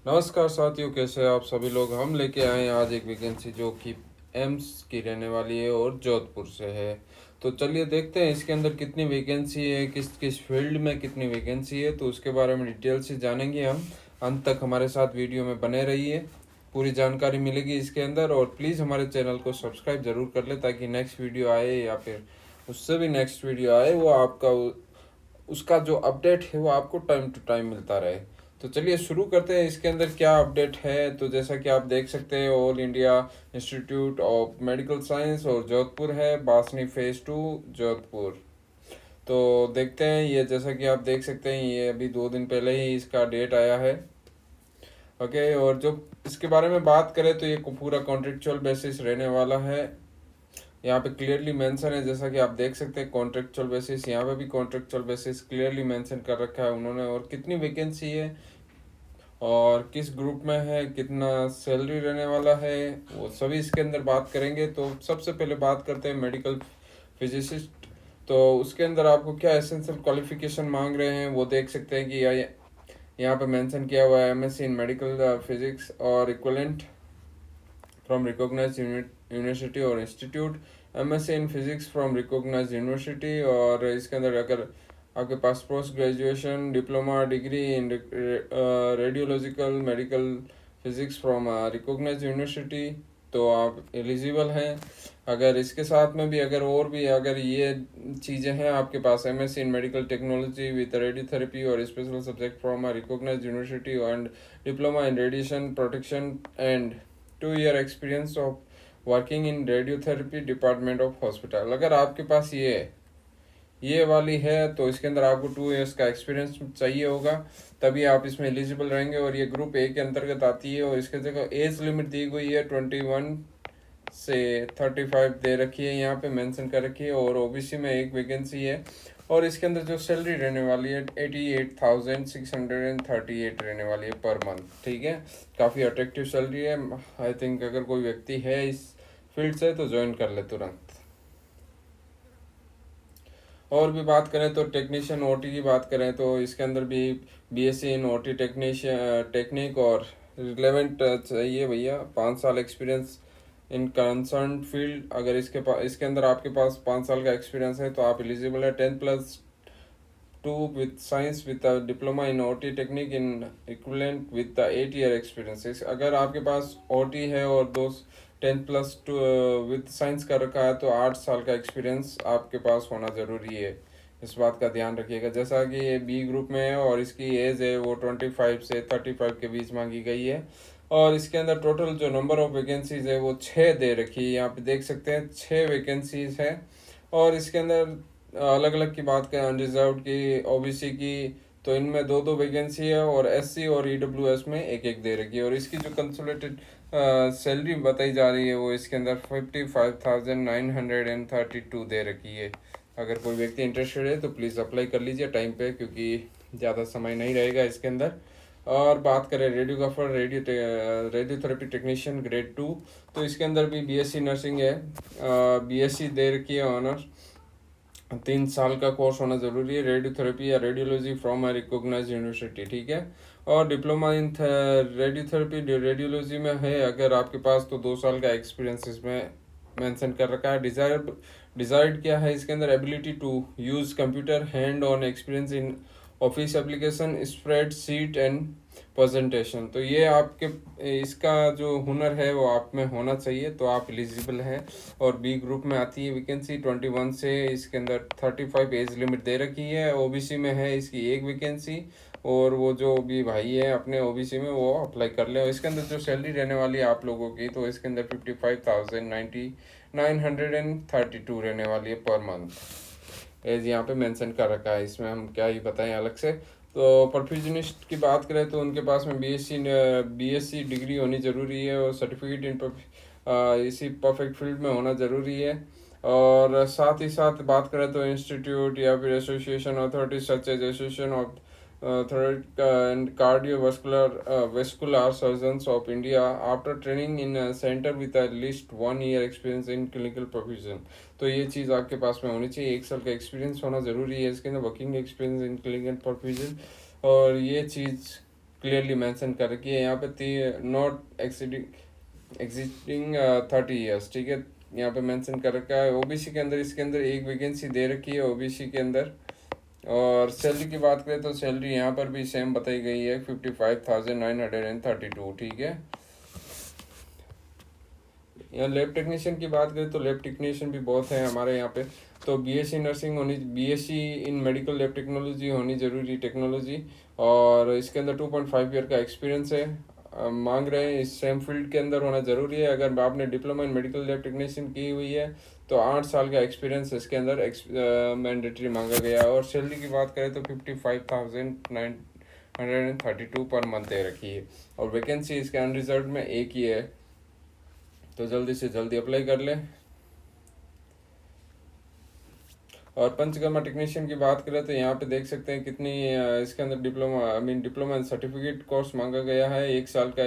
नमस्कार साथियों, कैसे हैं आप सभी लोग। हम लेके आए हैं आज एक वैकेंसी जो कि एम्स की रहने वाली है और जोधपुर से है। तो चलिए देखते हैं इसके अंदर कितनी वैकेंसी है, किस किस फील्ड में कितनी वैकेंसी है, तो उसके बारे में डिटेल से जानेंगे हम। अंत तक हमारे साथ वीडियो में बने रहिए, पूरी जानकारी मिलेगी इसके अंदर। और प्लीज़ हमारे चैनल को सब्सक्राइब ज़रूर कर ले ताकि नेक्स्ट वीडियो आए या फिर उससे भी नेक्स्ट वीडियो आए वो आपका उसका जो अपडेट है वो आपको टाइम टू टाइम मिलता रहे। तो चलिए शुरू करते हैं इसके अंदर क्या अपडेट है। तो जैसा कि आप देख सकते हैं, all India institute of medical science और जोधपुर है, बासनी फेज 2 जोधपुर। तो देखते हैं, ये जैसा कि आप देख सकते हैं ये अभी 2 दिन पहले ही इसका डेट आया है। ओके, और जो इसके बारे में बात करें तो ये पूरा कॉन्ट्रेक्चुअल बेसिस रहने वाला है। यहाँ पे क्लियरली मेंशन है, जैसा कि आप देख सकते हैं कॉन्ट्रेक्चुअल बेसिस, यहाँ पे भी कॉन्ट्रेक्चुअल बेसिस क्लियरली मेंशन कर रखा है उन्होंने। और कितनी वैकेंसी है और किस ग्रुप में है, कितना सैलरी रहने वाला है, वो सभी इसके अंदर बात करेंगे। तो सबसे पहले बात करते हैं मेडिकल फिजिसिस्ट। तो उसके अंदर आपको क्या एसेंशियल क्वालिफिकेशन मांग रहे हैं वो देख सकते हैं कि यहाँ पे मेंशन किया हुआ है एमएससी इन मेडिकल फिजिक्स और इक्विवेलेंट फ्रॉम रिकॉग्नाइज्ड यूनिवर्सिटी और institute, MSc in physics from recognised university. और इसके अंदर अगर आपके पास post graduation diploma degree in radiological medical physics from recognised university तो आप एलिजिबल हैं। अगर इसके साथ में भी अगर ये चीज़ें हैं आपके पास, MSc in medical technology with radiotherapy और special subject from recognised university and diploma in radiation protection and 2 year experience of working in radiotherapy department of hospital, अगर आपके पास ये वाली है तो इसके अंदर आपको 2 years का एक्सपीरियंस चाहिए होगा, तभी आप इसमें एलिजिबल रहेंगे। और ये ग्रुप ए के अंतर्गत आती है। और इसके जगह एज लिमिट दी गई है 21 से 35 दे रखी है, यहाँ पे मेंशन कर रखी है। और ओबीसी में एक वैकेंसी है। और इसके अंदर जो सैलरी रहने वाली है 88,638 रहने वाली है पर मंथ। ठीक है, काफ़ी अट्रैक्टिव सैलरी है। आई थिंक अगर कोई व्यक्ति है इस फील्ड से तो ज्वाइन कर ले तुरंत। और भी बात करें तो टेक्नीशियन ओटी की बात करें तो इसके अंदर भी बीएससी इन ओटी टेक्निक और रिलेवेंट चाहिए भैया, 5 साल एक्सपीरियंस इन कंसर्न फील्ड। अगर इसके अंदर आपके पास 5 साल का एक्सपीरियंस है तो आप एलिजिबल है। 10+2 with science with diploma in OT technique in equivalent with the 8 year experience. अगर आपके पास ओटी है और 10+2 विद साइंस कर रखा है तो 8 साल का एक्सपीरियंस आपके पास होना ज़रूरी है। इस बात का ध्यान रखिएगा। जैसा कि ये बी ग्रुप में है और इसकी एज है वो 25 से 35 के बीच मांगी गई है। और इसके अंदर टोटल जो नंबर ऑफ वैकेंसीज है वो 6 दे रखी है, यहाँ पे देख सकते हैं 6 वैकेंसीज है। और इसके अंदर अलग अलग की बात करें, अनरिजर्व्ड की, ओबीसी की, तो इनमें 2-2 वैकेंसी है। और एससी और ईडब्ल्यूएस में एक एक दे रखी है। और इसकी जो कंसोलिडेटेड सैलरी बताई जा रही है वो इसके अंदर 55,932 दे रखी है। अगर कोई व्यक्ति इंटरेस्टेड है तो प्लीज़ अप्लाई कर लीजिए टाइम पे, क्योंकि ज़्यादा समय नहीं रहेगा इसके अंदर। और बात करें रेडियोग्राफर रेडियोथेरेपी टेक्नीशियन ग्रेड 2, तो इसके अंदर भी बीएससी नर्सिंग है, बीएससी दे रखी है ऑनर। 3 साल का कोर्स होना ज़रूरी है, रेडियोथेरेपी या radiology from a recognised university. ठीक है, और डिप्लोमा इन रेडियोथेरेपी रेडियोलॉजी में है अगर आपके पास तो 2 साल का एक्सपीरियंस इसमें मेंशन कर रखा है। डिजायर्ड क्या है इसके अंदर, ability to use computer, hand on experience in office application, spread sheet and presentation. तो ये आपके इसका जो हुनर है वो आप में होना चाहिए तो आप एलिजिबल हैं। और बी ग्रुप में आती है वैकेंसी 21 से, इसके अंदर 35 एज लिमिट दे रखी है। ओबीसी में है इसकी एक वैकेंसी। और वो जो भी भाई है अपने ओबीसी में वो अप्लाई कर ले। और इसके अंदर जो सैलरी रहने वाली है आप लोगों की तो इसके अंदर 55,932 रहने वाली है पर मंथ। एज यहाँ पे मेंशन कर रखा है, इसमें हम क्या ही बताएं अलग से। तो परफ्यूजनिस्ट की बात करें तो उनके पास में बीएससी डिग्री होनी ज़रूरी है और सर्टिफिकेट इसी परफेक्ट फील्ड में होना ज़रूरी है। और साथ ही साथ बात करें तो इंस्टीट्यूट या फिर association authority such as association of thoracic and vascular surgeons of India after training in a center with at least 1 year experience in clinical profession। तो ये चीज़ आपके पास में होनी चाहिए, 1 साल का एक्सपीरियंस होना ज़रूरी है इसके अंदर, working experience in clinical profession. और ये चीज़ क्लियरली मेंशन कर रखी है यहाँ पे, नॉट एग्जिस्टिंग 30 ईयर्स, ठीक है, यहाँ पे मेंशन कर रखा है। ओबीसी के अंदर इसके अंदर एक वैकेंसी दे रखी है ओबीसी के अंदर। और सैलरी की बात करें तो सैलरी यहाँ पर भी सेम बताई गई है, 55,932, ठीक है। यहाँ लैब टेक्नीशियन की बात करें तो लैब टेक्नीशियन भी बहुत है हमारे यहाँ पे। तो बीएससी नर्सिंग होनी, BSc in medical lab technology होनी जरूरी, टेक्नोलॉजी, और इसके अंदर 2.5 ईयर का एक्सपीरियंस है, मांग रहे हैं। इस सेम फील्ड के अंदर होना जरूरी है। अगर आपने diploma in medical lab technician की हुई है तो 8 साल का एक्सपीरियंस इसके अंदर मैंडेटरी मांगा गया है। और सैलरी की बात करें तो 55,932 पर मंथ दे रखी है। और वैकेंसी इसके अनरिजर्व में एक ही है, तो जल्दी से जल्दी अप्लाई कर लें। और पंचकर्मा टेक्नीशियन की बात करें तो यहाँ पे देख सकते हैं कितनी इसके अंदर डिप्लोमा सर्टिफिकेट कोर्स मांगा गया है। 1 साल का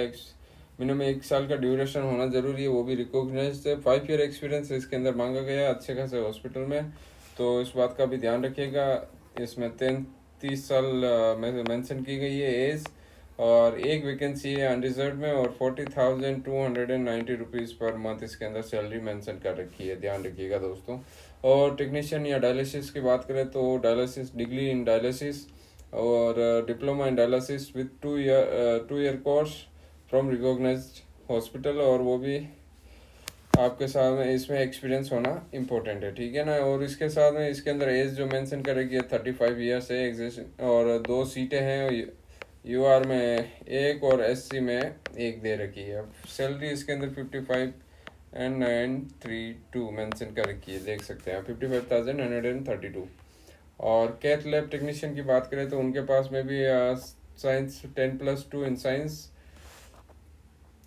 मिनिमम 1 साल का ड्यूरेशन होना जरूरी है, वो भी रिकॉग्नाइज्ड है। 5 ईयर एक्सपीरियंस इसके अंदर मांगा गया है अच्छे खासे हॉस्पिटल में, तो इस बात का भी ध्यान रखिएगा। इसमें 33 साल मेंशन की गई है एज, और एक वैकेंसी है अनरिजर्व में, और 40,290 रुपीज़ पर मंथ इसके अंदर सैलरी मेंशन कर रखी है, ध्यान रखिएगा दोस्तों। और टेक्नीशियन या डायलिसिस की बात करें तो डायलिसिस, डिग्री इन डायलिसिस और diploma in dialysis with 2 year course from recognised hospital, और वो भी आपके साथ में इसमें एक्सपीरियंस होना इम्पोर्टेंट है, ठीक है ना। और इसके साथ में इसके अंदर एज जो मेंशन करेगी 35 ईयर्स है एग्जिस्ट, और 2 सीटें हैं, यूआर में एक और एससी में एक दे रखी है। सैलरी इसके अंदर 55,932 मेंशन कर रखी है, देख सकते हैं 55,932। और कैथ लैब टेक्नीशियन की बात करें तो उनके पास में भी साइंस 10+2 इन साइंस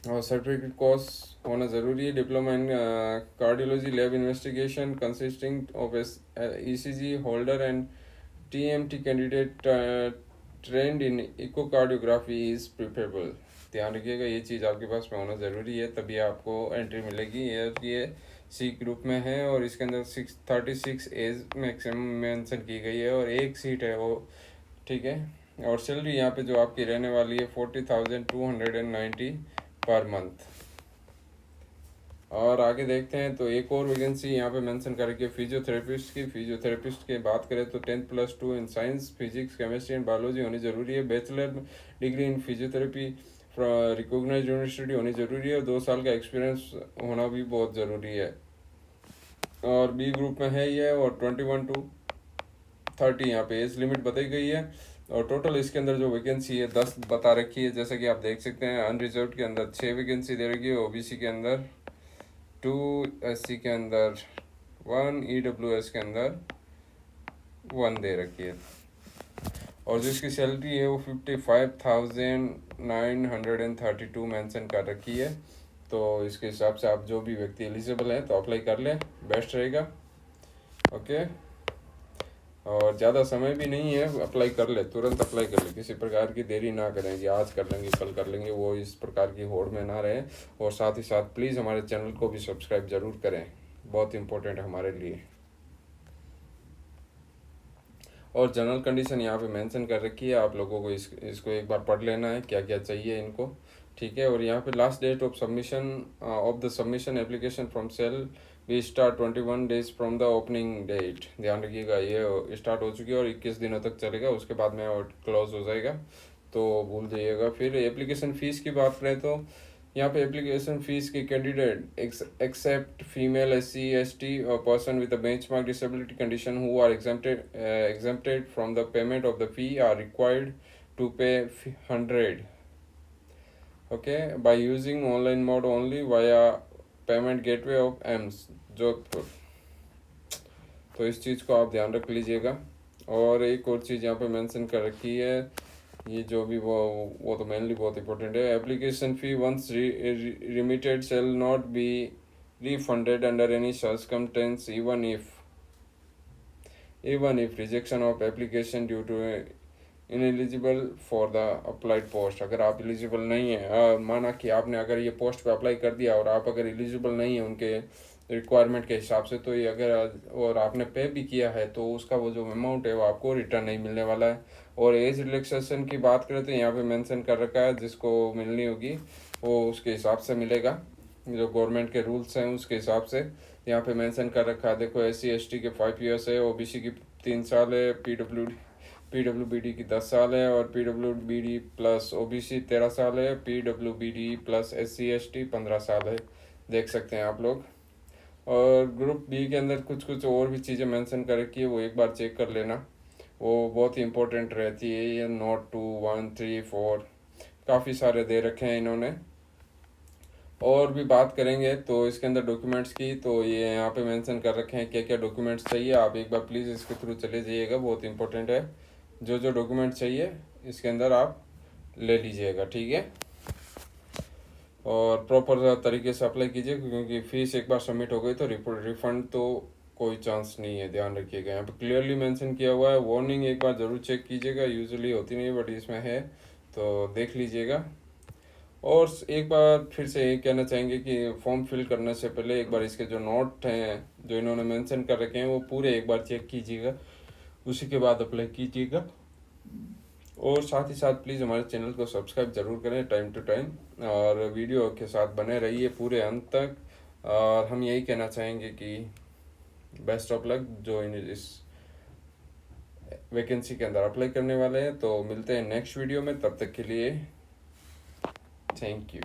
और सर्टिफिकेट कोर्स होना ज़रूरी है। Diploma in cardiology lab investigation consisting of ECG holder and TMT candidate trend in echocardiography is preferable. ध्यान रखिएगा, ये चीज़ आपके पास में होना ज़रूरी है, तभी आपको एंट्री मिलेगी। ये सी ग्रुप में है और इसके अंदर 36 एज मैक्सिमम मेंशन की गई है और एक सीट है वो, ठीक है। और सैलरी यहाँ पे जो आपकी रहने वाली है 40,290 पर मंथ। और आगे देखते हैं तो एक और वैकेंसी यहाँ पे मेंशन करके फिजियोथेरेपिस्ट की। फिजियोथेरेपिस्ट की बात करें तो 10+2 in science physics chemistry and biology होनी जरूरी है। Bachelor degree in physiotherapy recognised university होनी जरूरी है, और 2 साल का एक्सपीरियंस होना भी बहुत ज़रूरी है। और बी ग्रुप में है ये, और 21 to 30 यहाँ पे एज लिमिट बताई गई है। और टोटल इसके अंदर जो वैकेंसी है 10 बता रखी है, जैसे कि आप देख सकते हैं। अनरिजर्व के अंदर 6 वैकेंसी दे रखी है, ओबीसी के अंदर 2, एससी के अंदर 1, ईडब्ल्यूएस के अंदर 1 दे रखी है। और जो इसकी सैलरी है वो 55,932 मेंशन कर रखी है। तो इसके हिसाब से आप जो भी व्यक्ति एलिजिबल है तो अप्लाई कर लें, बेस्ट रहेगा। ओके, और ज़्यादा समय भी नहीं है, अप्लाई कर ले, तुरंत अप्लाई कर ले, किसी प्रकार की देरी ना करें कि आज कर लेंगे कल कर लेंगे, वो इस प्रकार की होड़ में ना रहें। और साथ ही साथ प्लीज़ हमारे चैनल को भी सब्सक्राइब ज़रूर करें, बहुत इंपॉर्टेंट है हमारे लिए। और जनरल कंडीशन यहाँ पे मेंशन कर रखी है, आप लोगों को इसको एक बार पढ़ लेना है क्या क्या चाहिए इनको, ठीक है। और यहाँ पे last date of submission of the submission application from sale we start 21 days from the opening date. ध्यान रखिएगा, ये स्टार्ट हो चुकी है और 21 दिनों तक चलेगा, उसके बाद में और क्लोज हो जाएगा, तो भूल जाइएगा। फिर एप्लीकेशन फ़ीस की बात करें तो यहाँ पे एप्लीकेशन फीस की कैंडिडेट एक्सेप्ट फीमेल SC/ST और person with a benchmark disability condition who are exempted from the payment of the fee are required to pay 100, okay, by using online mode only via payment gateway of AIIMS Jodhpur. तो इस चीज़ को आप ध्यान रख लीजिएगा। और एक और चीज़ यहाँ पे मेंशन कर रखी है, ये जो भी वो तो मेनली बहुत इंपॉर्टेंट है। Application fee once remitted shall not be refunded under any circumstance even if rejection of application due to ineligible for the applied post। अगर आप एलिजिबल नहीं है, माना कि आपने अगर ये पोस्ट पे अप्लाई कर दिया और आप अगर एलिजिबल नहीं है उनके रिक्वायरमेंट के हिसाब से, तो ये अगर और आपने पे भी किया है तो उसका वो जो अमाउंट है वो आपको रिटर्न नहीं मिलने वाला है। और एज रिलैक्सेशन की बात करें तो यहाँ पे मेंशन कर रखा है, जिसको मिलनी होगी वो उसके हिसाब से मिलेगा, जो गवर्नमेंट के रूल्स हैं उसके हिसाब से यहाँ पे मेंशन कर रखा है। देखो SC ST के 5 ईयर्स है, OBC की 3 साल है, PWBD की 10 साल है, और PWBD प्लस OBC 13 साल है, PWBD प्लस SC ST 15 साल है। देख सकते हैं आप लोग। और ग्रुप बी के अंदर कुछ कुछ और भी चीज़ें मेंशन कर रखी है, वो एक बार चेक कर लेना, वो बहुत ही इंपॉर्टेंट रहती है। ये नोट 2 1 3 4 काफ़ी सारे दे रखे हैं इन्होंने। और भी बात करेंगे तो इसके अंदर डॉक्यूमेंट्स की, तो ये यहाँ पे मेंशन कर रखे हैं क्या क्या डॉक्यूमेंट्स चाहिए। आप एक बार प्लीज़ इसके थ्रू चले जाइएगा, बहुत इंपॉर्टेंट है। जो जो डॉक्यूमेंट चाहिए इसके अंदर आप ले लीजिएगा, ठीक है। और प्रॉपर तरीके से अप्लाई कीजिए, क्योंकि फीस एक बार सबमिट हो गई तो रिफंड तो कोई चांस नहीं है, ध्यान रखिएगा। यहाँ पे क्लियरली मेंशन किया हुआ है। वार्निंग एक बार ज़रूर चेक कीजिएगा, यूजुअली होती नहीं है बट इसमें है, तो देख लीजिएगा। और एक बार फिर से ये कहना चाहेंगे कि फॉर्म फिल करने से पहले एक बार इसके जो नोट हैं जो इन्होंने मेंशन कर रखे हैं वो पूरे एक बार चेक कीजिएगा, उसी के बाद अप्लाई कीजिएगा। और साथ ही साथ प्लीज़ हमारे चैनल को सब्सक्राइब जरूर करें टाइम टू टाइम, और वीडियो के साथ बने रहिए पूरे अंत तक। और हम यही कहना चाहेंगे कि बेस्ट ऑफ लक जो इस वैकेंसी के अंदर अप्लाई करने वाले हैं। तो मिलते हैं नेक्स्ट वीडियो में, तब तक के लिए थैंक यू।